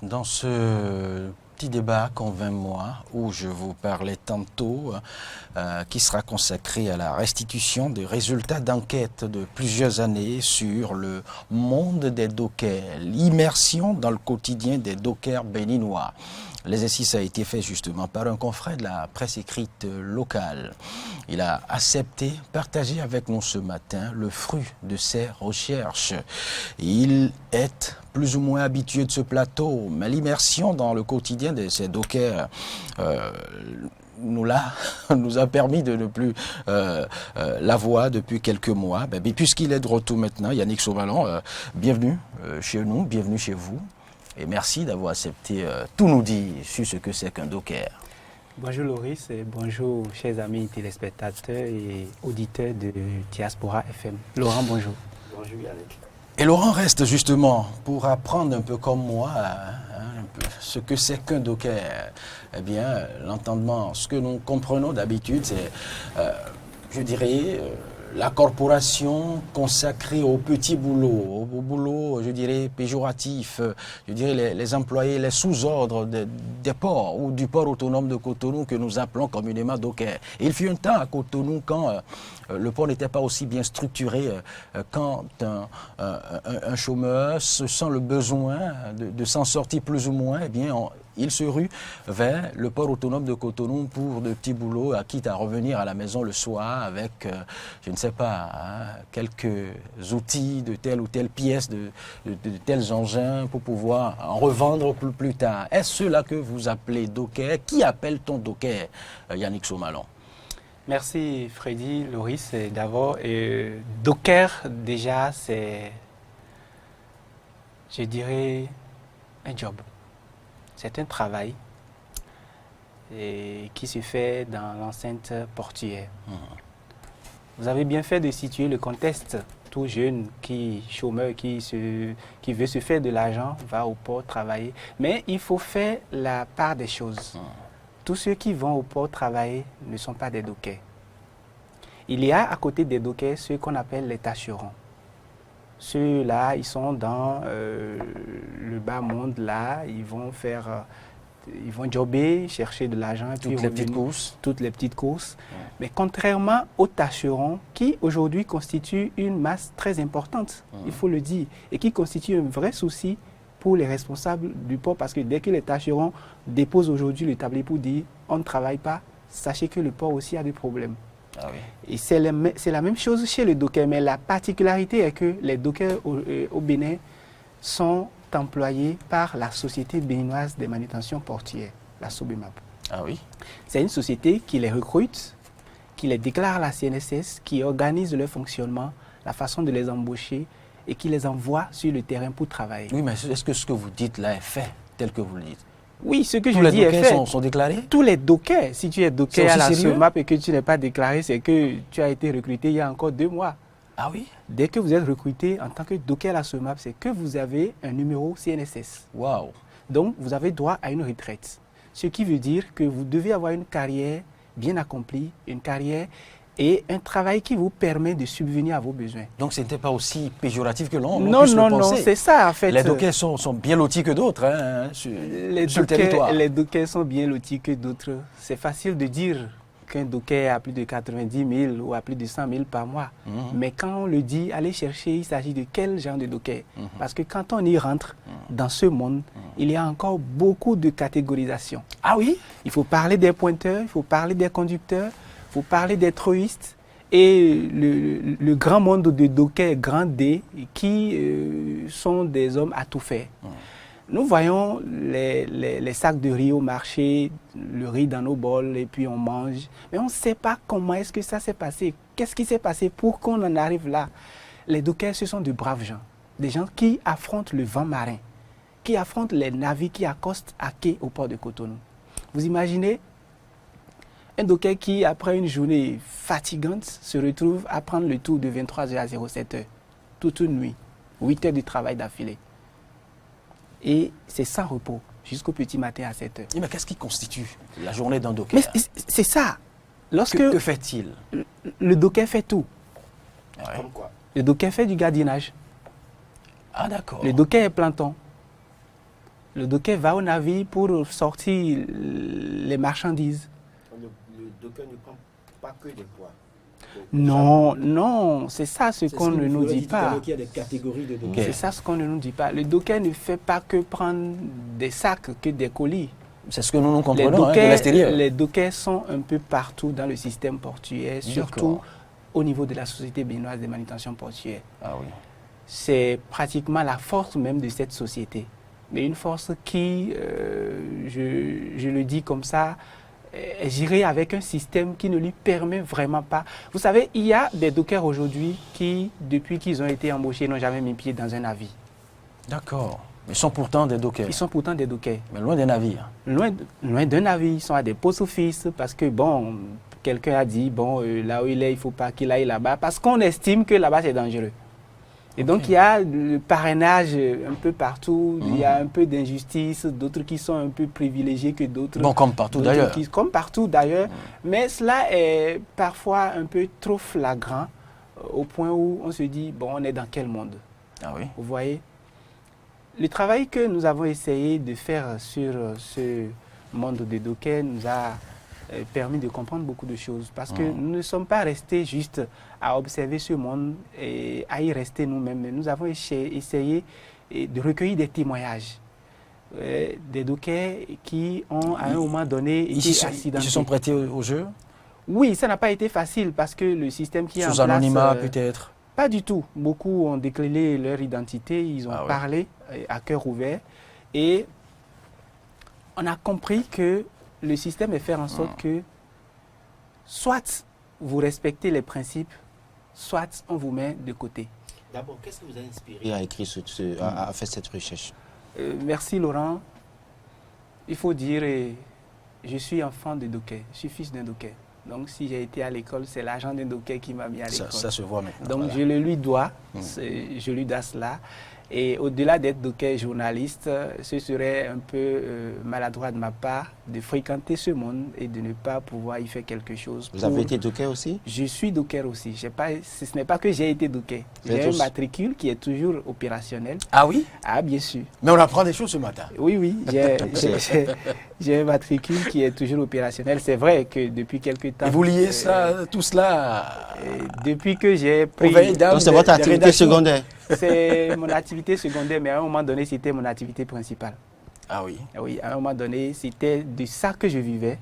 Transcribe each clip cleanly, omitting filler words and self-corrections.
dans ce petit débat convainc-moi où je vous parlais tantôt, qui sera consacré à la restitution des résultats d'enquête de plusieurs années sur le monde des dockers, l'immersion dans le quotidien des dockers béninois. L'exercice a été fait justement par un confrère de la presse écrite locale. Il a accepté partager avec nous ce matin le fruit de ses recherches. Il est plus ou moins habitué de ce plateau, mais l'immersion dans le quotidien de ces dockers nous a permis de ne plus la voir depuis quelques mois. Mais puisqu'il est de retour maintenant, Yannick Sauvalon, bienvenue chez nous, bienvenue chez vous. Et merci d'avoir accepté tout nous dire sur ce que c'est qu'un docker. Bonjour Loris et bonjour chers amis téléspectateurs et auditeurs de Diaspora FM. Laurent, bonjour. Bonjour Yannick. Et Laurent reste justement pour apprendre un peu comme moi un peu ce que c'est qu'un docker. Eh bien, l'entendement, ce que nous comprenons d'habitude, c'est, je dirais, la corporation consacrée au petit boulot, au boulot, je dirais, péjoratif, je dirais les employés, les sous-ordres des ports ou du port autonome de Cotonou que nous appelons communément docker. Et il fut un temps à Cotonou quand le port n'était pas aussi bien structuré, quand un chômeur se sent le besoin de s'en sortir plus ou moins, eh bien, il se rue vers le port autonome de Cotonou pour de petits boulots, quitte à revenir à la maison le soir avec, je ne sais pas, quelques outils de telle ou telle pièce, de tels engins pour pouvoir en revendre plus tard. Est-ce cela que vous appelez docker? Qui appelle-t-on docker, Yannick Sauvalon? Merci Freddy, Loris. D'abord, docker, déjà, c'est, je dirais, un job. C'est un travail qui se fait dans l'enceinte portuaire. Vous avez bien fait de situer le contexte. Tout jeune chômeur qui veut se faire de l'argent va au port travailler. Mais il faut faire la part des choses. Tous ceux qui vont au port travailler ne sont pas des dockers. Il y a à côté des dockers ceux qu'on appelle les tâcherons. Ceux-là, ils sont dans le bas monde, là, ils vont jobber, chercher de l'argent. Toutes les petites courses. Toutes les petites courses. Mais contrairement aux tâcherons, qui aujourd'hui constituent une masse très importante, il faut le dire, et qui constitue un vrai souci pour les responsables du port, parce que dès que les tâcherons déposent aujourd'hui le tablier pour dire on ne travaille pas, sachez que le port aussi a des problèmes. Ah oui. Et c'est la même chose chez le docker, mais la particularité est que les dockers au Bénin sont employés par la Société béninoise des manutentions portuaires, la SOBEMAP. Ah oui. C'est une société qui les recrute, qui les déclare à la CNSS, qui organise leur fonctionnement, la façon de les embaucher et qui les envoie sur le terrain pour travailler. Oui, mais est-ce que ce que vous dites là est fait tel que vous le dites? Oui, ce que Tous je les dis est dockers fait. sont déclarés? Tous les dockers, si tu es docker à la sérieux? SOBEMAP et que tu n'es pas déclaré, c'est que tu as été recruté il y a encore 2 mois. Ah oui? Dès que vous êtes recruté en tant que docker à la SOBEMAP, c'est que vous avez un numéro CNSS. Waouh! Donc, vous avez droit à une retraite. Ce qui veut dire que vous devez avoir une carrière bien accomplie, une carrière et un travail qui vous permet de subvenir à vos besoins. Donc, ce n'était pas aussi péjoratif que l'on Non, puisse le non, penser. non, c'est ça en fait. Les dockers sont bien lotis que d'autres sur le territoire. Les dockers sont bien lotis que d'autres. C'est facile de dire qu'un docker a plus de 90 000 ou a plus de 100 000 par mois. Mais quand on le dit, allez chercher, il s'agit de quel genre de docker. Parce que quand on y rentre dans ce monde, il y a encore beaucoup de catégorisations. Ah oui? Il faut parler des pointeurs, il faut parler des conducteurs, il faut parler des troïstes et le grand monde de dockers, grand D, qui sont des hommes à tout faire. Nous voyons les sacs de riz au marché, le riz dans nos bols et puis on mange. Mais on ne sait pas comment est-ce que ça s'est passé. Qu'est-ce qui s'est passé pour qu'on en arrive là? Les dockers, ce sont de braves gens. Des gens qui affrontent le vent marin, qui affrontent les navires qui accostent à quai au port de Cotonou. Vous imaginez un docker qui, après une journée fatigante, se retrouve à prendre le tour de 23h à 07h, toute une nuit, 8 heures de travail d'affilée. Et c'est sans repos, jusqu'au petit matin à 7h. Mais qu'est-ce qui constitue la journée d'un docker? Mais c'est ça. Que fait-il? Le docker fait tout. Ouais. Comme quoi? Le docker fait du gardiennage. Ah d'accord. Le docker est planton. Le docker va au navire pour sortir les marchandises. Le docker ne prend pas que des poids. Non, non, c'est ça ce qu'on ne nous dit pas. Il y a des catégories de dockers. C'est ça ce qu'on ne nous dit pas. Le docker ne fait pas que prendre des sacs, que des colis. C'est ce que nous comprenons de l'extérieur. Les dockers sont un peu partout dans le système portuaire, surtout au niveau de la Société béninoise de manutention portuaire. Ah oui. C'est pratiquement la force même de cette société. Mais une force qui, je le dis comme ça, est gérée avec un système qui ne lui permet vraiment pas. Vous savez, il y a des dockers aujourd'hui qui, depuis qu'ils ont été embauchés, n'ont jamais mis pied dans un navire. D'accord. Ils sont pourtant des dockers. Ils sont pourtant des dockers. Mais loin des navires. Loin d'un navire. Ils sont à des postes office parce que, bon, quelqu'un a dit, bon, là où il est, il ne faut pas qu'il aille là-bas parce qu'on estime que là-bas, c'est dangereux. Et donc, il y a le parrainage un peu partout, il y a un peu d'injustice, d'autres qui sont un peu privilégiés que d'autres. Bon, comme partout d'ailleurs. Comme partout d'ailleurs. Mais cela est parfois un peu trop flagrant au point où on se dit, bon, on est dans quel monde? Ah oui. Vous voyez? Le travail que nous avons essayé de faire sur ce monde des dockers nous a permis de comprendre beaucoup de choses parce que nous ne sommes pas restés juste à observer ce monde et à y rester nous-mêmes. Mais nous avons essayé de recueillir des témoignages des dockers qui ont à un moment donné été accidentés. Ils se sont prêtés au jeu? Oui, ça n'a pas été facile parce que le système qui est en place... Sous anonymat peut-être? Pas du tout. Beaucoup ont décliné leur identité, ils ont parlé à cœur ouvert et on a compris que le système est faire en sorte que soit vous respectez les principes, soit on vous met de côté. D'abord, qu'est-ce qui vous a inspiré à écrire à faire cette recherche? Merci Laurent. Il faut dire, je suis enfant de docker, je suis fils d'un docker. Donc si j'ai été à l'école, c'est l'agent d'un docker qui m'a mis à l'école. Ça se voit maintenant. Donc je le lui dois, je lui dois cela. Et au-delà d'être docker journaliste, ce serait un peu maladroit de ma part de fréquenter ce monde et de ne pas pouvoir y faire quelque chose. Vous avez été docker aussi? Je suis docker aussi. Ce n'est pas que j'ai été docker. J'ai un matricule qui est toujours opérationnel. Ah oui? Ah bien sûr. Mais on apprend des choses ce matin. Oui, oui. J'ai un matricule qui est toujours opérationnel. C'est vrai que depuis quelque temps... Et vous liez ça, tout cela depuis que j'ai pris... Donc c'est votre activité secondaire? C'est mon activité secondaire, mais à un moment donné, c'était mon activité principale. Ah oui? Oui, à un moment donné, c'était de ça que je vivais.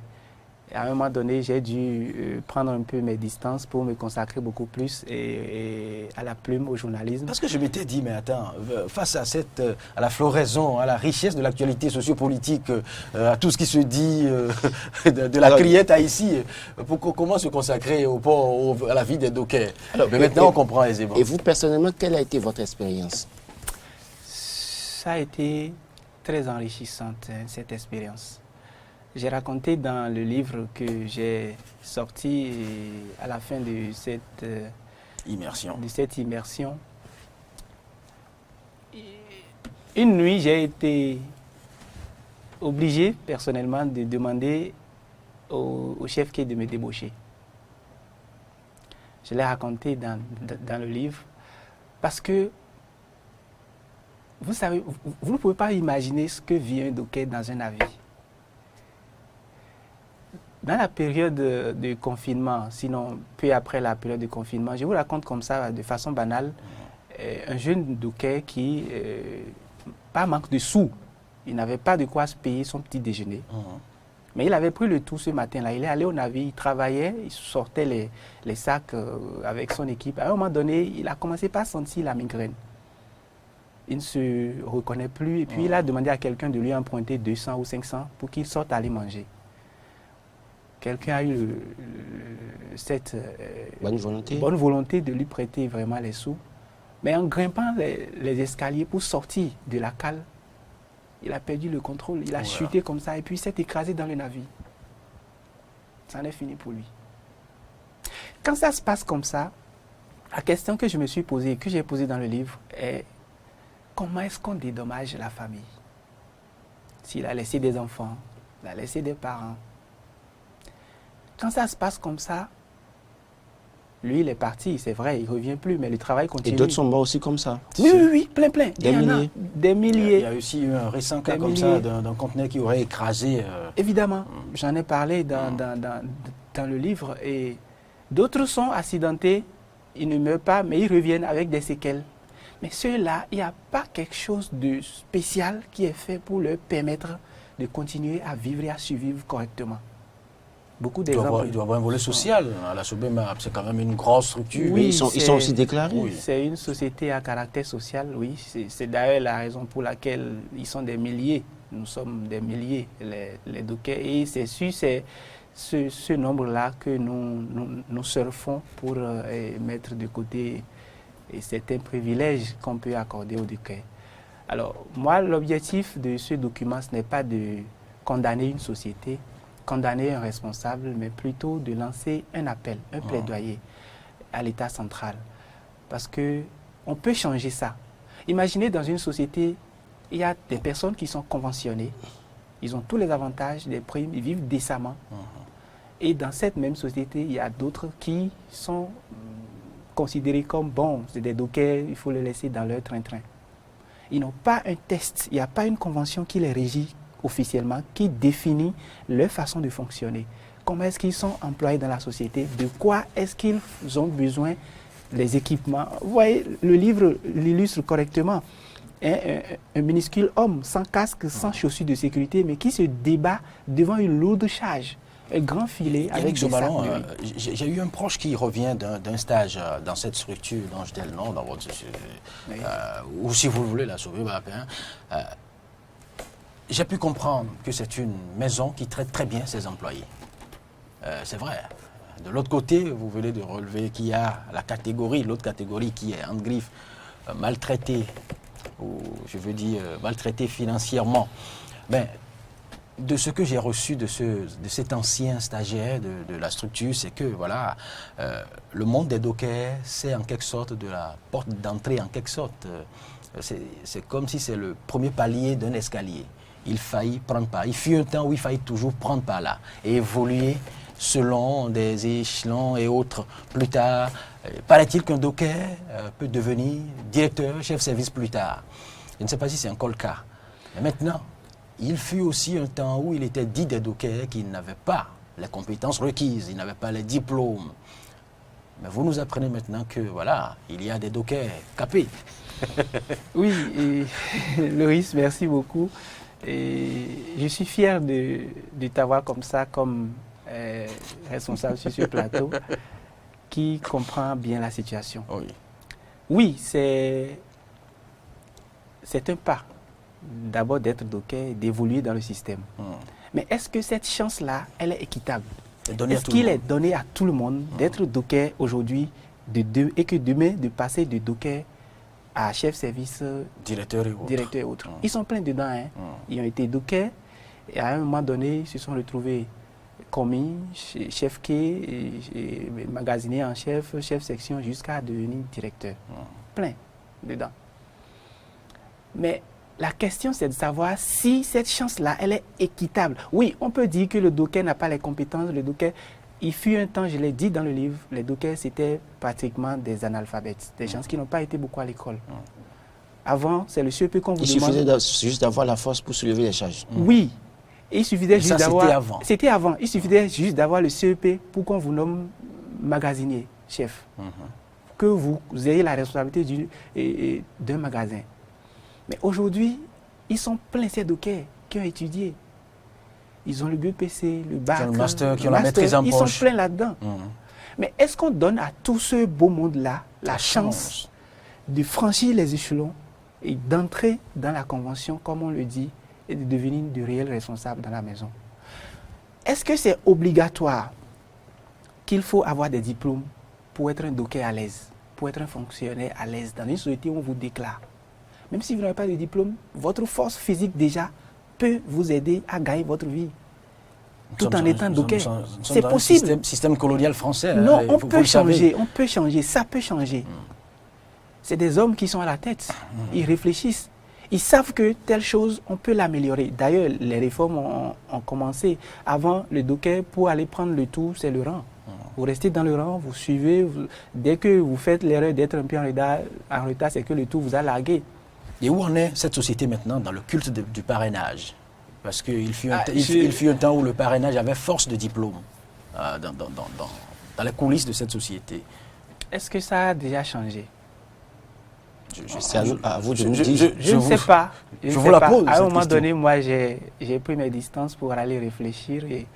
Et à un moment donné, j'ai dû prendre un peu mes distances pour me consacrer beaucoup plus à la plume, au journalisme. Parce que je m'étais dit, mais attends, face à la floraison, à la richesse de l'actualité sociopolitique, à tout ce qui se dit de la criette à ici, comment se consacrer à la vie des dockers? Mais maintenant, on comprend aisément. Et vous, personnellement, quelle a été votre expérience? Ça a été très enrichissante, cette expérience. J'ai raconté dans le livre que j'ai sorti à la fin de cette immersion. Une nuit, j'ai été obligé personnellement de demander au chef qui est de me débaucher. Je l'ai raconté dans le livre parce que vous savez, vous ne pouvez pas imaginer ce que vit un docker dans un navire. Dans la période de confinement, sinon peu après la période de confinement, je vous raconte comme ça, de façon banale, un jeune docker qui, par manque de sous, il n'avait pas de quoi se payer son petit déjeuner. Mais il avait pris le tout ce matin-là. Il est allé au navire, il travaillait, il sortait les sacs avec son équipe. À un moment donné, il a commencé par sentir la migraine. Il ne se reconnaît plus. Et puis, il a demandé à quelqu'un de lui emprunter 200 ou 500 pour qu'il sorte aller manger. Quelqu'un a eu cette bonne volonté de lui prêter vraiment les sous. Mais en grimpant les escaliers pour sortir de la cale, il a perdu le contrôle. Il a chuté comme ça et puis il s'est écrasé dans le navire. Ça en est fini pour lui. Quand ça se passe comme ça, la question que je me suis posée, que j'ai posée dans le livre, est comment est-ce qu'on dédommage la famille? S'il a laissé des enfants, il a laissé des parents. Quand ça se passe comme ça, Lui, il est parti, c'est vrai, il ne revient plus, mais le travail continue. Et d'autres sont morts aussi comme ça. Oui, plein. Des milliers. Des Il milliers. y a aussi eu un récent cas Des comme milliers. ça d'un conteneur qui aurait écrasé. Évidemment, j'en ai parlé dans le livre. Et d'autres sont accidentés, ils ne meurent pas, mais ils reviennent avec des séquelles. Mais ceux-là, il n'y a pas quelque chose de spécial qui est fait pour leur permettre de continuer à vivre et à survivre correctement. Beaucoup Il doit d'exemples. y avoir un volet social à la Sobema. C'est quand même une grosse structure. Oui, Ils sont aussi déclarés. Oui. C'est une société à caractère social, oui. C'est d'ailleurs la raison pour laquelle ils sont des milliers. Nous sommes des milliers, les dockers. Et c'est sur ce nombre-là que nous surfons pour mettre de côté certains privilèges qu'on peut accorder aux dockers. Alors, moi, l'objectif de ce document, ce n'est pas de condamner une société, condamner un responsable, mais plutôt de lancer un appel, un plaidoyer à l'État central. Parce qu'on peut changer ça. Imaginez dans une société, il y a des personnes qui sont conventionnées, ils ont tous les avantages, des primes, ils vivent décemment. Et dans cette même société, il y a d'autres qui sont considérés comme bons, c'est des dockers, il faut les laisser dans leur train-train. Ils n'ont pas un test, il n'y a pas une convention qui les régit officiellement, qui définit leur façon de fonctionner. Comment est-ce qu'ils sont employés dans la société? De quoi est-ce qu'ils ont besoin? Les équipements. Vous voyez, le livre l'illustre correctement. Un minuscule homme, sans casque, sans chaussures de sécurité, mais qui se débat devant une lourde charge. Un grand filet avec des sacs. J'ai eu un proche qui revient d'un stage dans cette structure dont je t'ai le nom, dans votre, ou si vous le voulez, la sauver. J'ai pu comprendre que c'est une maison qui traite très bien ses employés. C'est vrai. De l'autre côté, vous venez de relever qu'il y a la catégorie, l'autre catégorie qui est en griffe, maltraitée, ou je veux dire maltraitée financièrement. Mais de ce que j'ai reçu de cet ancien stagiaire de la structure, c'est que voilà, le monde des dockers, c'est en quelque sorte de la porte d'entrée, en quelque sorte. C'est comme si c'est le premier palier d'un escalier. Il faillit prendre par. Il fut un temps où il faillit toujours prendre par là et évoluer selon des échelons et autres. Plus tard, paraît-il qu'un docker peut devenir directeur, chef service plus tard. Je ne sais pas si c'est encore le cas. Mais maintenant, il fut aussi un temps où il était dit des dockers qui n'avaient pas les compétences requises, ils n'avaient pas les diplômes. Mais vous nous apprenez maintenant que voilà, il y a des dockers capés. Oui, et Loris, merci beaucoup. Et je suis fier de t'avoir comme ça, comme responsable sur ce plateau, qui comprend bien la situation. Oui, c'est un pas, d'abord d'être docker, d'évoluer dans le système. Mais est-ce que cette chance-là, elle est équitable? Est-ce qu'il est donné à tout le monde d'être docker aujourd'hui et que demain, de passer de docker à chef service, directeur et autres. Ils sont pleins dedans. Hein. Ils ont été dockers et à un moment donné, ils se sont retrouvés commis, chef quai, magasinier en chef section, jusqu'à devenir directeur. Plein dedans. Mais la question, c'est de savoir si cette chance-là, elle est équitable. Oui, on peut dire que le docker n'a pas les compétences. Le docker, il fut un temps, je l'ai dit dans le livre, les dockers, c'était pratiquement des analphabètes, des gens qui n'ont pas été beaucoup à l'école. Avant, c'est le CEP qu'on vous demande. Il suffisait juste d'avoir la force pour soulever les charges. Oui. Et il suffisait juste d'avoir. C'était avant. C'était avant. Il suffisait juste d'avoir le CEP pour qu'on vous nomme magasinier, chef. Que vous ayez la responsabilité d'un magasin. Mais aujourd'hui, ils sont pleins ces dockers qui ont étudié. Ils ont le BPC, le bac, le master, qui ont la maîtrise en poche. Ils sont pleins là-dedans. Mais est-ce qu'on donne à tout ce beau monde-là la chance de franchir les échelons et d'entrer dans la convention, comme on le dit, et de devenir de réels responsables dans la maison? Est-ce que c'est obligatoire qu'il faut avoir des diplômes pour être un docker à l'aise, pour être un fonctionnaire à l'aise dans une société où on vous déclare? Même si vous n'avez pas de diplôme, votre force physique déjà peut vous aider à gagner votre vie, tout en étant docker. C'est possible. Système colonial français. Non, on peut changer, ça peut changer. C'est des hommes qui sont à la tête, ils réfléchissent. Ils savent que telle chose, on peut l'améliorer. D'ailleurs, les réformes ont commencé. Avant, le docker, pour aller prendre le tour, c'est le rang. Vous restez dans le rang, vous suivez. Dès que vous faites l'erreur d'être un peu en retard, c'est que le tout vous a largué. Et où en est cette société maintenant dans le culte du parrainage? Parce qu'il fut, il fut un temps où le parrainage avait force de diplôme dans les coulisses de cette société. Est-ce que ça a déjà changé? C'est à vous de nous dire. Je ne sais pas. Je vous la pose. À un moment donné, moi, j'ai pris mes distances pour aller réfléchir et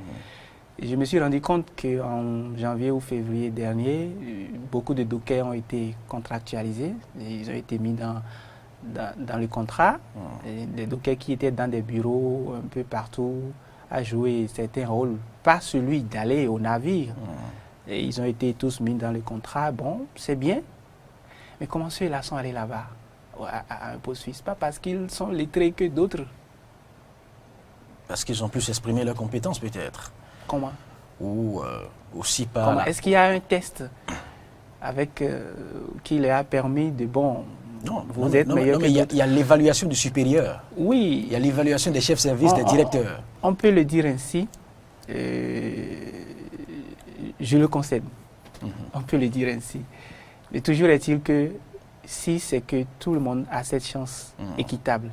je me suis rendu compte qu'en janvier ou février dernier, beaucoup de dockers ont été contractualisés. Ils ont été mis dans le contrat. Les dockers qui étaient dans des bureaux un peu partout à jouer certains rôles, pas celui d'aller au navire. Et ils ont été tous mis dans le contrat. Bon, c'est bien. Mais comment ceux-là sont allés là-bas, à un poste suisse? Pas parce qu'ils sont lettrés que d'autres. Parce qu'ils ont plus exprimé leurs compétences peut-être. Comment? Ou aussi par... Est-ce qu'il y a un test qui leur a permis de... Bon, vous êtes meilleur que d'autres. Il y a l'évaluation du supérieur. Oui. Il y a l'évaluation des chefs de service, des directeurs. On peut le dire ainsi. Je le concède. On peut le dire ainsi. Mais toujours est-il que si c'est que tout le monde a cette chance équitable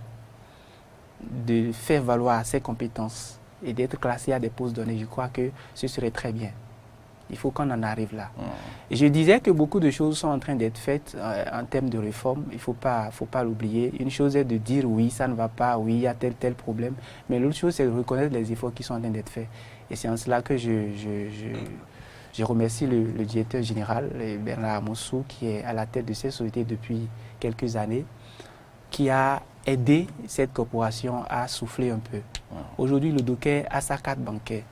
de faire valoir ses compétences et d'être classé à des postes donnés, je crois que ce serait très bien. Il faut qu'on en arrive là. Et je disais que beaucoup de choses sont en train d'être faites en termes de réforme. Il ne faut pas l'oublier. Une chose est de dire oui, ça ne va pas, oui, il y a tel problème. Mais l'autre chose, c'est de reconnaître les efforts qui sont en train d'être faits. Et c'est en cela que je remercie le directeur général, Bernard Amoussou, qui est à la tête de cette société depuis quelques années, qui a aidé cette corporation à souffler un peu. Aujourd'hui, le docker a sa carte bancaire,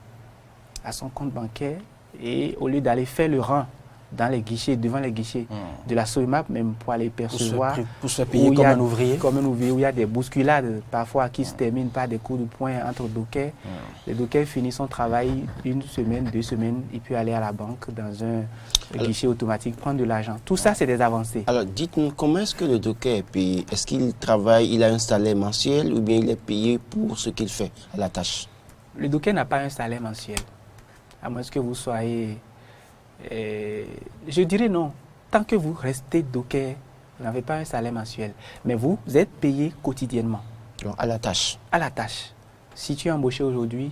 a son compte bancaire, et au lieu d'aller faire le rang dans les guichets, devant les guichets de la SOIMAP, même pour aller percevoir, pour se payer comme un ouvrier. Comme un ouvrier, où il y a des bousculades, parfois qui se terminent par des coups de poing entre dockers. Le docker finit son travail 1 semaine, 2 semaines, il peut aller à la banque dans un guichet automatique, prendre de l'argent. Tout ça, c'est des avancées. Alors, dites-nous, comment est-ce que le docker est payé? Est-ce qu'il travaille, il a un salaire mensuel ou bien il est payé pour ce qu'il fait à la tâche? Le docker n'a pas un salaire mensuel, à moins que vous soyez... je dirais non. Tant que vous restez docker, vous n'avez pas un salaire mensuel. Mais vous êtes payé quotidiennement. Donc, à la tâche. À la tâche. Si tu es embauché aujourd'hui,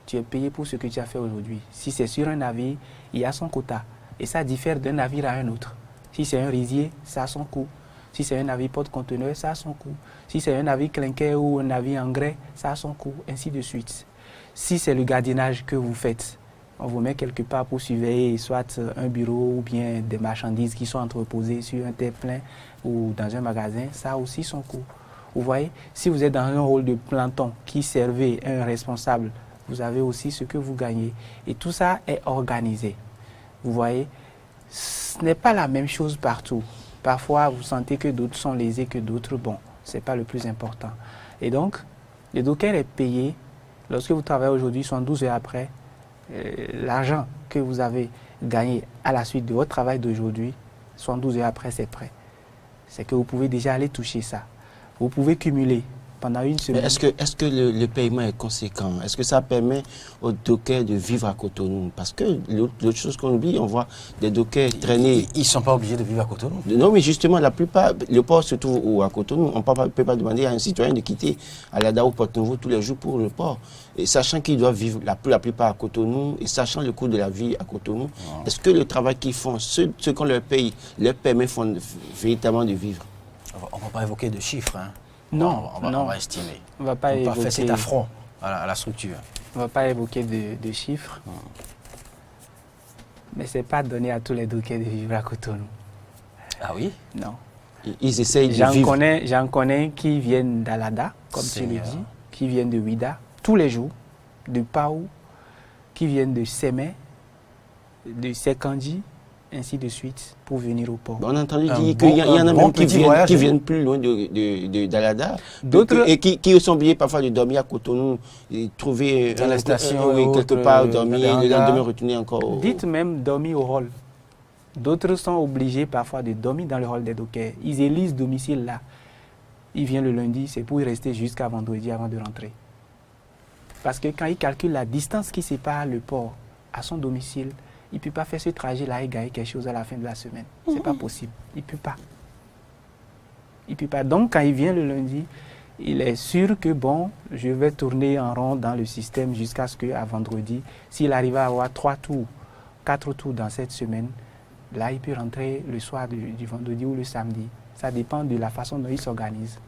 tu es payé pour ce que tu as fait aujourd'hui. Si c'est sur un navire, il y a son quota. Et ça diffère d'un navire à un autre. Si c'est un rizier, ça a son coût. Si c'est un navire porte-conteneur, ça a son coût. Si c'est un navire clinquer ou un navire engrais, ça a son coût, ainsi de suite. Si c'est le gardiennage que vous faites, on vous met quelque part pour surveiller soit un bureau ou bien des marchandises qui sont entreposées sur un terre-plein ou dans un magasin, ça a aussi son coût. Vous voyez, si vous êtes dans un rôle de planton qui servait un responsable, vous avez aussi ce que vous gagnez. Et tout ça est organisé. Vous voyez, ce n'est pas la même chose partout. Parfois, vous sentez que d'autres sont lésés que d'autres. Bon, ce n'est pas le plus important. Et donc, le docker est payé. Lorsque vous travaillez aujourd'hui, 72 heures après, l'argent que vous avez gagné à la suite de votre travail d'aujourd'hui, 72 heures après, c'est prêt. C'est que vous pouvez déjà aller toucher ça. Vous pouvez cumuler pendant une semaine. Est-ce que le paiement est conséquent? Est-ce que ça permet aux dockers de vivre à Cotonou? Parce que l'autre chose qu'on oublie, on voit des dockers traîner. Ils ne sont pas obligés de vivre à Cotonou. Non, mais justement, la plupart, le port se trouve à Cotonou. On ne peut pas demander à un citoyen de quitter Alada ou Porto-Nouveau tous les jours pour le port. Et sachant qu'ils doivent vivre la plupart à Cotonou et sachant le coût de la vie à Cotonou, est-ce que le travail qu'ils font, ce qu'on leur paye, leur permet véritablement de vivre? On ne va pas évoquer de chiffres. Hein. Non, on va estimer. On ne va pas évoquer... faire cet affront à la structure. On ne va pas évoquer de chiffres. Mais ce n'est pas donné à tous les dockers de vivre à Cotonou. Ah oui? Non. Ils essayent de vivre. J'en connais qui viennent d'Alada, comme tu le dis, qui viennent de Ouida, tous les jours, de Pau, qui viennent de Sémé, de Sekandi, ainsi de suite, pour venir au port. On a entendu dire qu'il y en a même qui viennent plus loin d'Alada, et qui sont obligés parfois de dormir à Cotonou, et trouver dans la station, quelque part, dormir, le lendemain retourner encore. Dites même dormir au hall. D'autres sont obligés parfois de dormir dans le hall des dockers. Ils élisent domicile là. Ils viennent le lundi, c'est pour y rester jusqu'à vendredi avant de rentrer. Parce que quand ils calculent la distance qui sépare le port à son domicile, il ne peut pas faire ce trajet-là et gagner quelque chose à la fin de la semaine. Ce n'est pas possible. Il ne peut pas. Il ne peut pas. Donc, quand il vient le lundi, il est sûr que, bon, je vais tourner en rond dans le système jusqu'à ce qu'à vendredi, s'il arrive à avoir 3 tours, 4 tours dans cette semaine, là, il peut rentrer le soir du vendredi ou le samedi. Ça dépend de la façon dont il s'organise.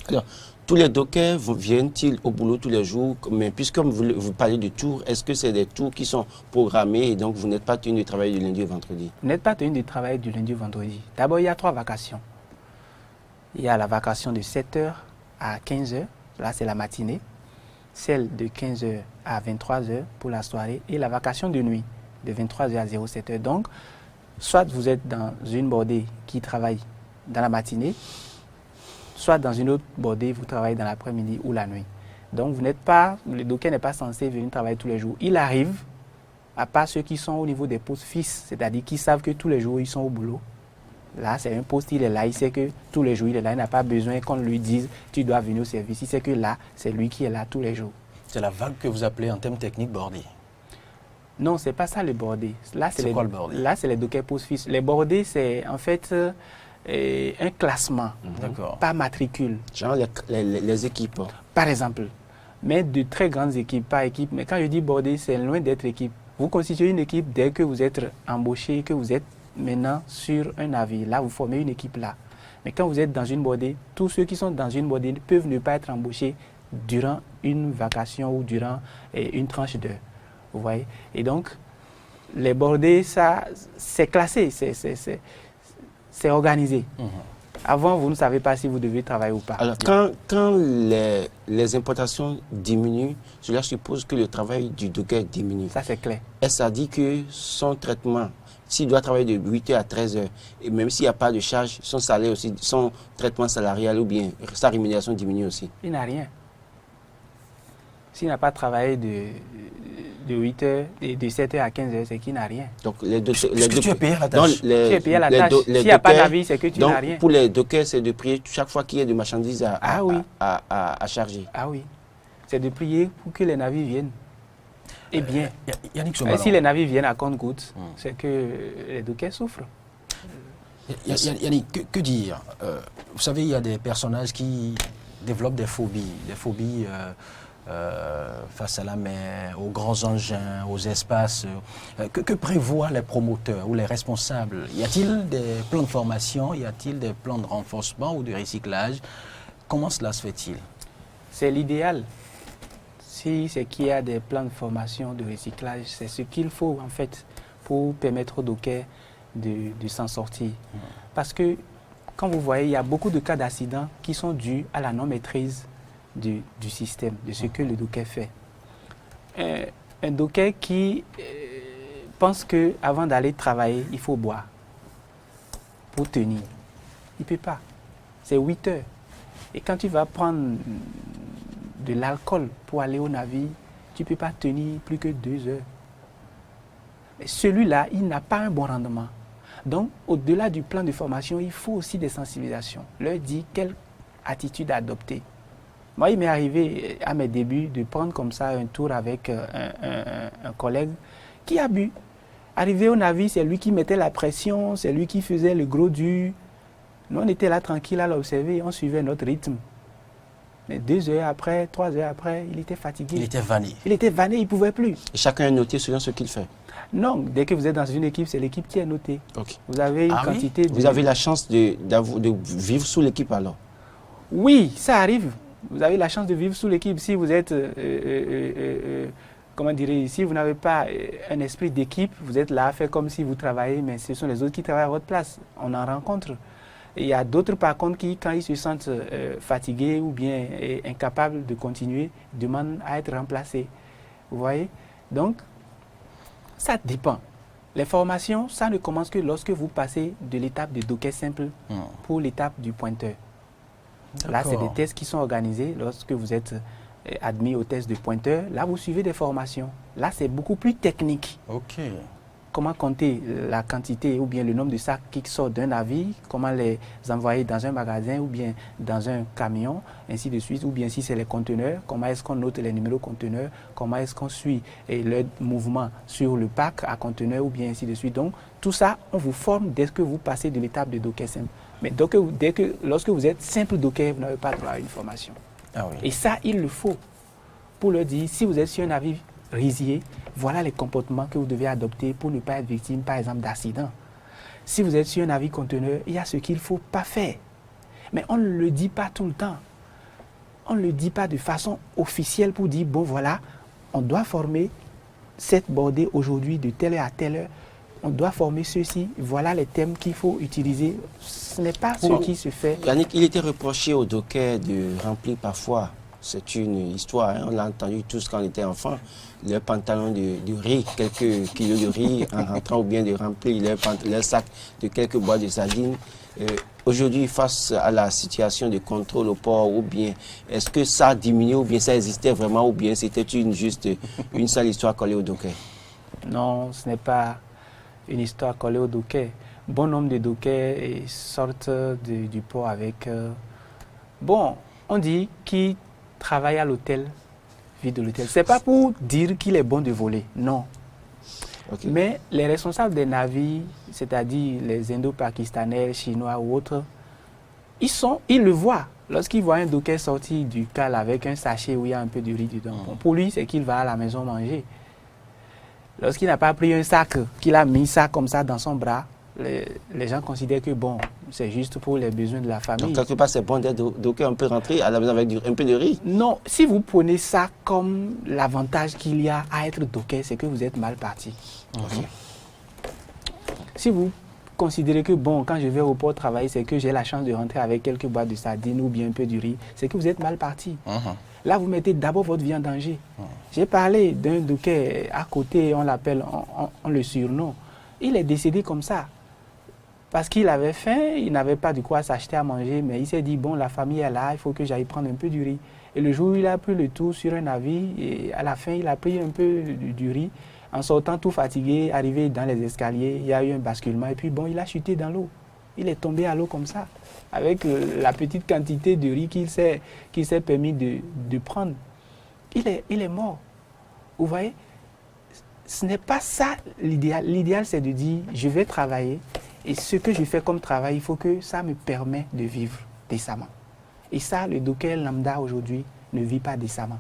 Alors, tous les dockers viennent-ils au boulot tous les jours? Mais puisque vous parlez de tours, est-ce que c'est des tours qui sont programmés et donc vous n'êtes pas tenu de travailler du lundi au vendredi? Vous n'êtes pas tenu de travailler du lundi au vendredi. D'abord, il y a 3 vacations. Il y a la vacation de 7h à 15h, là c'est la matinée. Celle de 15h à 23h pour la soirée. Et la vacation de nuit, de 23h à 07h. Donc, soit vous êtes dans une bordée qui travaille dans la matinée, soit dans une autre bordée, vous travaillez dans l'après-midi ou la nuit. Donc, vous n'êtes pas, le docker n'est pas censé venir travailler tous les jours. Il arrive, à part ceux qui sont au niveau des postes fixes, c'est-à-dire qui savent que tous les jours, ils sont au boulot. Là, c'est un poste, il est là, il sait que tous les jours, il est là. Il n'a pas besoin qu'on lui dise, tu dois venir au service. Il sait que là, c'est lui qui est là tous les jours. C'est la vague que vous appelez en termes techniques bordée. Non, c'est pas ça le bordé. Là, c'est quoi le bordé? Là, c'est les dockers postes fixes. Les bordés, c'est en fait un classement, pas matricule. Genre les équipes. Par exemple, mais de très grandes équipes, pas équipes. Mais quand je dis bordé, c'est loin d'être équipe. Vous constituez une équipe dès que vous êtes embauché, que vous êtes maintenant sur un navire. Là, vous formez une équipe là. Mais quand vous êtes dans une bordée, tous ceux qui sont dans une bordée peuvent ne pas être embauchés durant une vacation ou durant une tranche d'heure. Vous voyez? Et donc, les bordées, ça, c'est classé, c'est organisé. Avant, vous ne savez pas si vous devez travailler ou pas. Alors, quand les importations diminuent, cela suppose que le travail du docker diminue. Ça, c'est clair. Et ça dit que son traitement, s'il doit travailler de 8h à 13h, et même s'il n'y a pas de charge, son salaire aussi, son traitement salarial ou bien sa rémunération diminue aussi. Il n'a rien. S'il n'a pas travaillé de 8h, de 7h à 15h, c'est qu'il n'a rien. Donc, les deux, tu es payé à la tâche. Tu es payé à la tâche. S'il n'y a pas d'avis, c'est que tu n'as rien. Pour les dockers, c'est de prier chaque fois qu'il y a de marchandises à charger. Ah oui. C'est de prier pour que les navires viennent. Et bien. Yannick Mais si les navires viennent à compte-gouttes, c'est que les dockers souffrent. Yannick, que dire? Vous savez, il y a des personnages qui développent des phobies face à la mer, aux grands engins, aux espaces. Que prévoient les promoteurs ou les responsables? Y a-t-il des plans de formation? Y a-t-il des plans de renforcement ou de recyclage? Comment cela se fait-il? C'est l'idéal. Si c'est qu'il y a des plans de formation, de recyclage, c'est ce qu'il faut en fait pour permettre aux dockers de s'en sortir. Parce que, quand vous voyez, il y a beaucoup de cas d'accidents qui sont dus à la non-maîtrise du système, de ce que le docker fait. Un docker qui pense qu'avant d'aller travailler, il faut boire pour tenir. Il ne peut pas. C'est 8 heures. Et quand tu vas prendre de l'alcool pour aller au navire, tu ne peux pas tenir plus que 2 heures. Celui-là, il n'a pas un bon rendement. Donc, au-delà du plan de formation, il faut aussi des sensibilisations. Leur dire quelle attitude adopter. Moi, il m'est arrivé à mes débuts de prendre comme ça un tour avec un collègue qui a bu. Arrivé au navire, c'est lui qui mettait la pression, c'est lui qui faisait le gros dur. Nous, on était là tranquille à l'observer, on suivait notre rythme. Mais 2 heures après, 3 heures après, il était fatigué. Il était vanné. Il était vanné, il ne pouvait plus. Et chacun est noté selon ce qu'il fait. Non, dès que vous êtes dans une équipe, c'est l'équipe qui est notée. Okay. Vous avez une quantité de... Vous avez la chance de vivre sous l'équipe alors? Oui, ça arrive. Vous avez la chance de vivre sous l'équipe. Si vous êtes, comment dirais-je, si vous n'avez pas un esprit d'équipe, vous êtes là à faire comme si vous travaillez, mais ce sont les autres qui travaillent à votre place. On en rencontre. Et il y a d'autres, par contre, qui, quand ils se sentent fatigués ou bien incapables de continuer, demandent à être remplacés. Vous voyez? Donc, ça dépend. Les formations, ça ne commence que lorsque vous passez de l'étape de docker simple pour l'étape du pointeur. Là, c'est des tests qui sont organisés lorsque vous êtes admis au test de pointeur. Là, vous suivez des formations. Là, c'est beaucoup plus technique. Ok. comment compter la quantité ou bien le nombre de sacs qui sortent d'un navire, comment les envoyer dans un magasin ou bien dans un camion, ainsi de suite, ou bien si c'est les conteneurs, comment est-ce qu'on note les numéros conteneurs, comment est-ce qu'on suit leur mouvement sur le pack à conteneurs ou bien ainsi de suite. Donc, tout ça, on vous forme dès que vous passez de l'étape de docker simple. Mais lorsque vous êtes simple docker, vous n'avez pas droit à une formation. Ah oui. Et ça, il le faut pour leur dire, si vous êtes sur un navire risier, voilà les comportements que vous devez adopter pour ne pas être victime, par exemple, d'accidents. Si vous êtes sur un navire conteneur, il y a ce qu'il ne faut pas faire. Mais on ne le dit pas tout le temps. On ne le dit pas de façon officielle pour dire, bon voilà, on doit former cette bordée aujourd'hui de telle heure à telle heure. On doit former ceux-ci, voilà les thèmes qu'il faut utiliser. Ce n'est pas ce qui se fait. Yannick, il était reproché aux dockers de remplir parfois, c'est une histoire, hein, on l'a entendu tous quand on était enfant, leur pantalon de riz, quelques kilos de riz en rentrant, ou bien de remplir leur sac de quelques boîtes de sardines. Aujourd'hui, face à la situation de contrôle au port, ou bien est-ce que ça a diminué, ou bien ça existait vraiment, ou bien c'était juste une seule histoire collée aux dockers? Non, ce n'est pas une histoire collée aux dockers. Bon nombre de dockers sortent du port avec... bon, on dit qu'ils travaillent à l'hôtel, vie de l'hôtel. Ce n'est pas pour dire qu'il est bon de voler, non. Okay. Mais les responsables des navires, c'est-à-dire les Indo-Pakistanais, Chinois ou autres, ils le voient. Lorsqu'ils voient un docker sortir du cale avec un sachet où il y a un peu de riz dedans, bon, pour lui, c'est qu'il va à la maison manger. Lorsqu'il n'a pas pris un sac, qu'il a mis ça comme ça dans son bras, les gens considèrent que bon, c'est juste pour les besoins de la famille. Donc quelque part, c'est bon d'être docker, on peut rentrer à la maison avec un peu de riz. Non, si vous prenez ça comme l'avantage qu'il y a à être docker, c'est que vous êtes mal parti. Okay. Si vous considérez que bon, quand je vais au port travailler, c'est que j'ai la chance de rentrer avec quelques boîtes de sardines ou bien un peu de riz, c'est que vous êtes mal parti. Là, vous mettez d'abord votre vie en danger. J'ai parlé d'un docker à côté, on l'appelle, on le surnomme. Il est décédé comme ça. Parce qu'il avait faim, il n'avait pas de quoi s'acheter à manger, mais il s'est dit, bon, la famille est là, il faut que j'aille prendre un peu du riz. Et le jour où il a pris le tour sur un navire, et à la fin, il a pris un peu du riz. En sortant tout fatigué, arrivé dans les escaliers, il y a eu un basculement, et puis bon, il a chuté dans l'eau. Il est tombé à l'eau comme ça, avec la petite quantité de riz qu'il s'est permis de prendre. Il est mort. Vous voyez, ce n'est pas ça l'idéal. L'idéal, c'est de dire, je vais travailler, et ce que je fais comme travail, il faut que ça me permette de vivre décemment. Et ça, le docker lambda aujourd'hui ne vit pas décemment.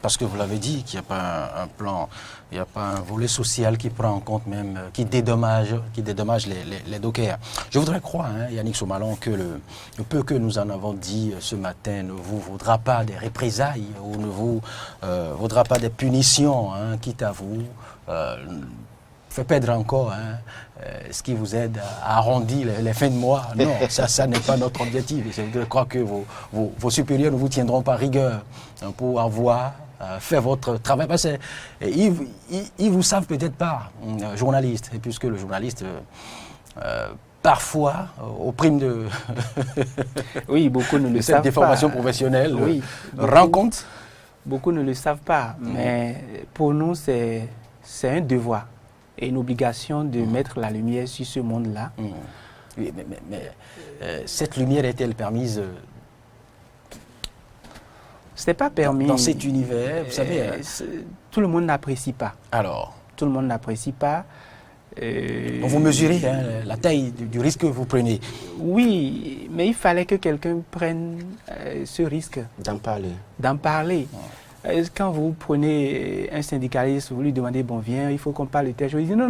Parce que vous l'avez dit, qu'il n'y a pas un plan, il n'y a pas un volet social qui prend en compte même, qui dédommage les dockers. Je voudrais croire, hein, Yannick Somalon, que le peu que nous en avons dit ce matin ne vous vaudra pas des représailles ou ne vous vaudra pas des punitions, hein, quitte à vous fait perdre encore ce qui vous aide à arrondir les fins de mois. Non, ça n'est pas notre objectif. Je crois que vos supérieurs ne vous tiendront pas rigueur pour avoir fait votre travail. Parce qu'ils vous savent peut-être pas, journaliste, et puisque le journaliste, parfois, au prime de oui, beaucoup ne le savent cette déformation pas. Professionnelle, Oui, rencontre. Beaucoup ne le savent pas, mais pour nous, c'est un devoir et une obligation de mettre la lumière sur ce monde-là. Oui, mais cette lumière est-elle permise Ce n'est pas permis. Dans cet univers, vous savez... tout le monde n'apprécie pas. Alors tout le monde n'apprécie pas. Donc vous mesurez la taille du risque que vous prenez. Oui, mais il fallait que quelqu'un prenne ce risque. D'en parler. D'en parler. Quand vous prenez un syndicaliste, vous lui demandez, bon, viens, il faut qu'on parle de telle chose. Il dit, non,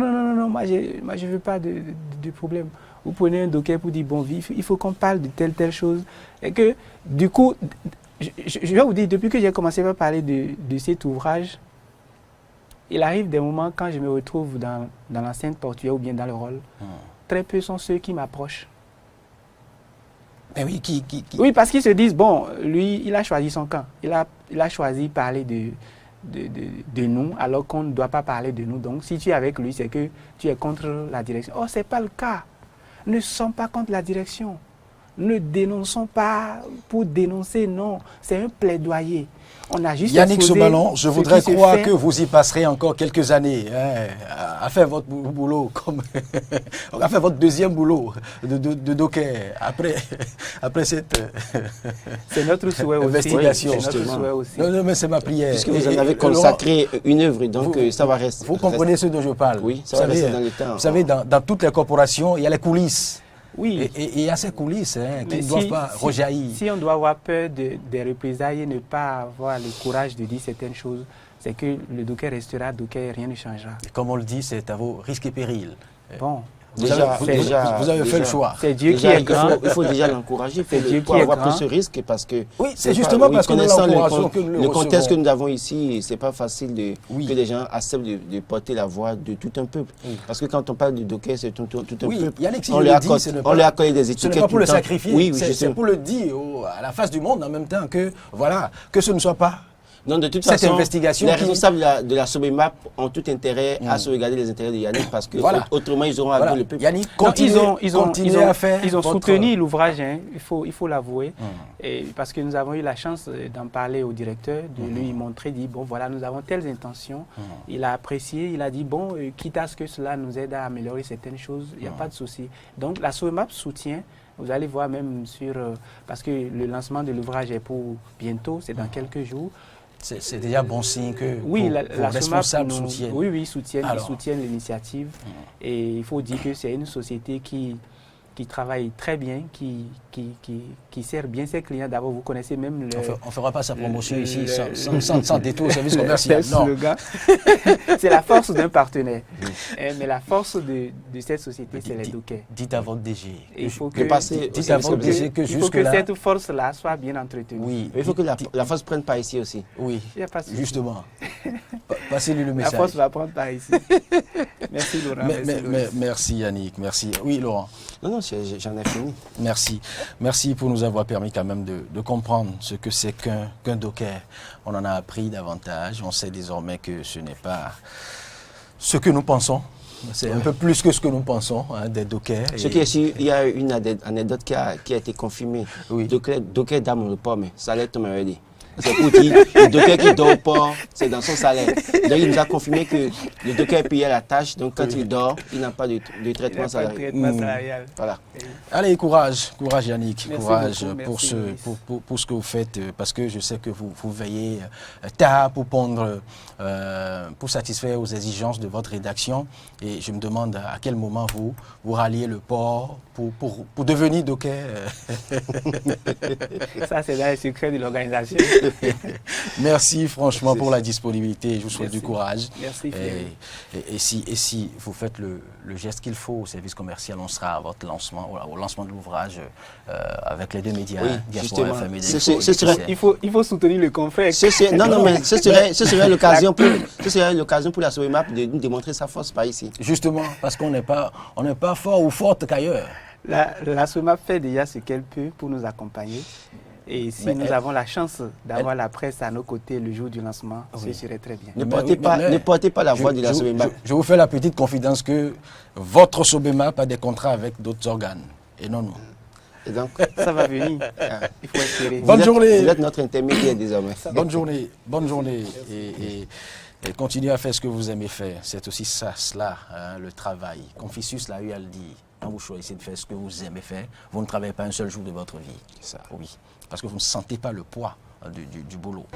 moi je ne veux pas de problème. Vous prenez un docker pour dire, bon, il faut qu'on parle de telle chose. Et que, du coup, je vais vous dire, depuis que j'ai commencé à parler de cet ouvrage, il arrive des moments quand je me retrouve dans l'enceinte portuaire ou bien dans le rôle, très peu sont ceux qui m'approchent. Mais oui, Oui, parce qu'ils se disent, bon, lui, il a choisi son camp. Il a choisi parler de nous, alors qu'on ne doit pas parler de nous. Donc, si tu es avec lui, c'est que tu es contre la direction. Oh, ce n'est pas le cas. Ne sommes pas contre la direction. Ne dénonçons pas pour dénoncer, non. C'est un plaidoyer. On a juste Yannick exposé Sobalon, je ce voudrais qui se croire fait. que vous y passerez encore quelques années à faire votre boulot, à faire votre deuxième boulot de docker après cette C'est notre souhait aussi. investigation. C'est notre souhait aussi. Non, mais c'est ma prière. Puisque vous en Et avez Laurent, consacré une œuvre, donc vous- ça va rester. Vous comprenez ce dont je parle. Oui, ça Vous va savez, rester dans le temps. Vous savez, dans toutes les corporations, il y a les coulisses. Oui. Et il y a ces coulisses qui Mais ne doivent pas rejaillir. Si on doit avoir peur des représailles et ne pas avoir le courage de dire certaines choses, c'est que le docker restera docker et rien ne changera. Et comme on le dit, c'est à vos risques et périls. Bon, Vous Déjà- avez, vous avez fait le choix. c'est Dieu qui Déjà, est grand. il faut déjà l'encourager C'est Dieu pour qui est avoir grand. pris ce risque parce que Oui, c'est pas- justement parce que nous connaissant l'encourageons que nous le le contexte que recevons. nous avons ici, c'est pas facile Oui. que les gens acceptent de porter la voix de tout un peuple. Oui. Parce que quand on parle de docker, c'est tout un Oui, peuple. Yannick, si on je lui le dis, accorde, ce n'est on pas- lui accorde des Ce étiquettes. n'est pas tout pour le temps. sacrifier, Oui, c'est justement. pour le dire à la face du monde en même temps que, voilà, que ce ne soit pas. Non, de toute Cette façon, investigation les qui- responsables de la SOBEMAP ont tout intérêt à sauvegarder les intérêts de Yannick parce que Voilà. autrement ils auront à Voilà. le peuple. Yannick, Non, continuez à faire ils ont votre- soutenu l'ouvrage, hein, il faut l'avouer, et parce que nous avons eu la chance d'en parler au directeur, de lui montrer, dit bon voilà, nous avons telles intentions. Il a apprécié, il a dit bon, quitte à ce que cela nous aide à améliorer certaines choses, il n'y a pas de souci. Donc la SOEMAP soutient. Vous allez voir même sur, parce que le lancement de l'ouvrage est pour bientôt, c'est dans quelques jours. C'est déjà bon signe que Oui, vos la responsables SOMAP soutiennent. Oui, ils soutiennent Alors. l'initiative. Et il faut dire que c'est une société qui travaille très bien, qui sert bien ses clients. D'abord, vous connaissez même le... On ne fera pas sa promotion le- ici le- sans détour au service commercial. le Non. slogan. C'est la force d'un partenaire. Mais la force de cette société, c'est les dockers. Dites à votre DG. Et il faut de que, passer dites au à service votre commercial. DG que il faut que jusque-là. cette force-là soit bien entretenue. Oui. Il faut que la force prenne pas ici aussi. Oui, Il y a pas de souci. justement. Passez-lui le La message. force va prendre par ici. Merci Laurent. Merci, Loïs. Merci Yannick, merci. Oui Laurent, Non, j'en ai fini. merci. Merci pour nous avoir permis quand même de comprendre ce que c'est qu'un docker. On en a appris davantage. On sait désormais que ce n'est pas ce que nous pensons. C'est un peu plus que ce que nous pensons, des dockers. Ce qui est sûr, il y a une anecdote qui a été confirmée. Oui. Docker dans le port, mais salaire tombe à aider. C'est pour dire, le docker qui dort au port, c'est dans son salaire. Donc il nous a confirmé que le docker est payé à la tâche, donc quand il dort, il n'a pas de Il n'y traitement a pas de salarial. traitement salarial. Voilà. Allez, courage Yannick, Merci courage beaucoup, pour, merci, ce, Loïs. pour ce que vous faites, parce que je sais que vous veillez tard pour pondre, pour satisfaire aux exigences de votre rédaction. Et je me demande à quel moment vous ralliez le port pour devenir docker. Ça, c'est dans les secrets de l'organisation. Merci franchement pour la disponibilité. Je vous souhaite Merci. du courage. Merci, Thierry. Et si vous faites le geste qu'il faut au service commercial, on sera à votre lancement, au lancement de l'ouvrage avec les deux médias, Oui, Diaspora justement. FM et Ce Déco, serait- Il faut soutenir le confrère. Non, mais ce serait l'occasion pour la SOEMAP de nous démontrer sa force par ici. Justement, parce qu'on n'est pas fort ou forte qu'ailleurs. La SOMAP fait déjà ce qu'elle peut pour nous accompagner. Et si Mais nous elle- avons la chance d'avoir la presse à nos côtés le jour du lancement, Oui. ce serait très bien. Ne Mais- portez pas la voix de la SOEMAP. Je vous fais la petite confidence que votre SOBEMAP a des contrats avec d'autres organes. Et non, nous. Et donc, Ça va venir. Il faut espérer. Bonne journée. Vous êtes notre intermédiaire désormais. Bonne journée et continuez à faire ce que vous aimez faire. C'est aussi ça, cela, le travail. Confucius l'a eu à le dire. Quand vous choisissez de faire ce que vous aimez faire, vous ne travaillez pas un seul jour de votre vie. C'est ça. Oui, parce que vous ne sentez pas le poids du boulot.